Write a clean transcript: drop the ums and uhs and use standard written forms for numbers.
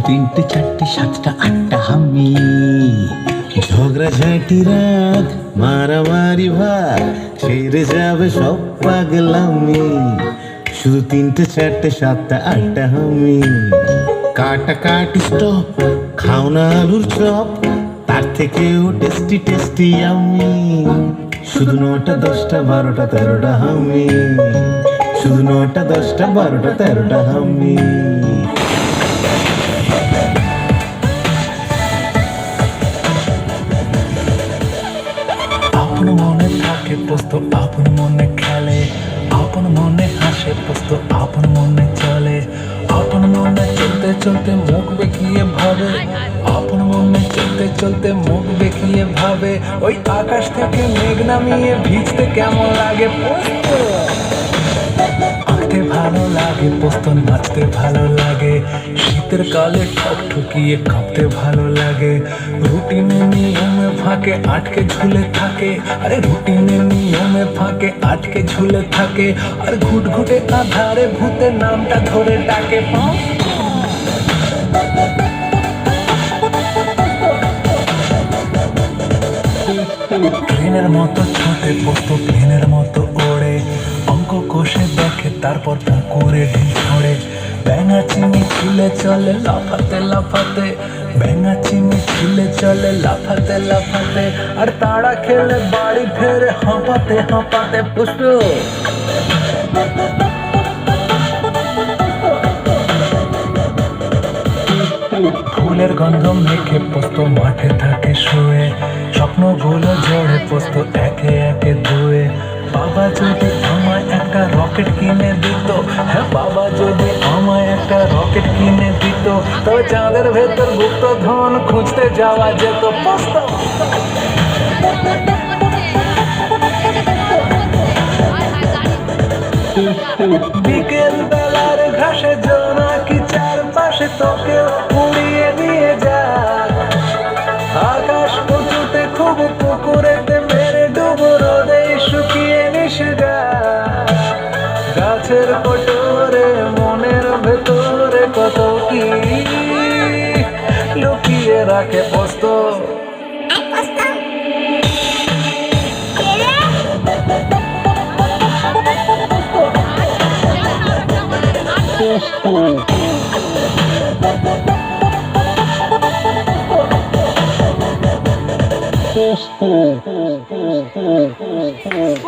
তিনটে চারটে সাতটা আটটা আমি, ঝগড়াঝাটি রাগ মারামারি ভাগ ছেড়ে যাবে সব পাগলামি। শুধু তিনটে চারটে সাতটা আটটা আমি, কাটাকাটি স্টপ, খাও না আলুর চপ, তার থেকেও টেস্টি টেস্টি আমি। শুধু 9টা 10টা 12টা 13টা আমি, শুধু 9টা 10টা 12টা 13টা আমি। আপন মনে থাকে পোস্ত, আপন মনে খেলে, আপন মনে হাসে পোস্ত, আপন মনে চলে, আপন মনে চলতে চলতে মুখ বেঁকিয়ে ভাবে, আপন মনে চলতে চলতে মুখ বেঁকিয়ে ভাবে, ওই আকাশ থেকে মেঘ নামিয়ে ভিজতে কেমন লাগে পোস্ত। আঁকতে ভালো লাগে পোস্ত, নাচতে ভালো লাগে, শীতের কালে ঠকঠকিয়ে কাঁপতে ভালো লাগে, রুটিনে নিয়মে ফাঁকে আটকে ঝুলে থাকে, আরে রুটিনে নিয়মে ফাঁকে আটকে ঝুলে থাকে, আর ঘুটঘুটে আধারে ভূতের নামটা ধরে ডাকে। ট্রেনের মতো ছোটে পোস্ত, প্লেনের মতো ওড়ে, অঙ্ক কষে দেখে তারপর পুকুরে ঢিল ছড়ে, ব্যাঙা চিনি ছিলে চলে লাফাতে লাফাতে, ব্যাঙা চিনি ছিলে চলে লাফাতে লাফাতে, আর তাড়া খেলে বাড়ি ফেরে হাঁপাতে হাঁপাতে পুষ্ট। ফুলের গন্ধ মেখে পোস্ত মাঠে থাকে শুয়ে, স্বপ্নগুলো জড়ে পোস্ত একে একে ধুয়ে। বাবা যদি আমায় একটা রকেট কিনে দিত, হ্যাঁ বাবা যদি আমায় একটা রকেট কিনে দিত, তবে চাঁদের ভেতর গুপ্ত ধন খুঁজতে যাওয়া যেত পোস্ত। বিকেল বেলার ঘাসে জোনাকি চারপাশে তোকে উড়িয়ে নিয়ে যাক, আকাশ উঁচুতে খুব পুকুরেতে মেরে ডুবো রোদে শুকিয়ে মিশে যা, গাছের কোটরে মনের ভেতরে কত কি লুকিয়ে রাখে পোস্ত।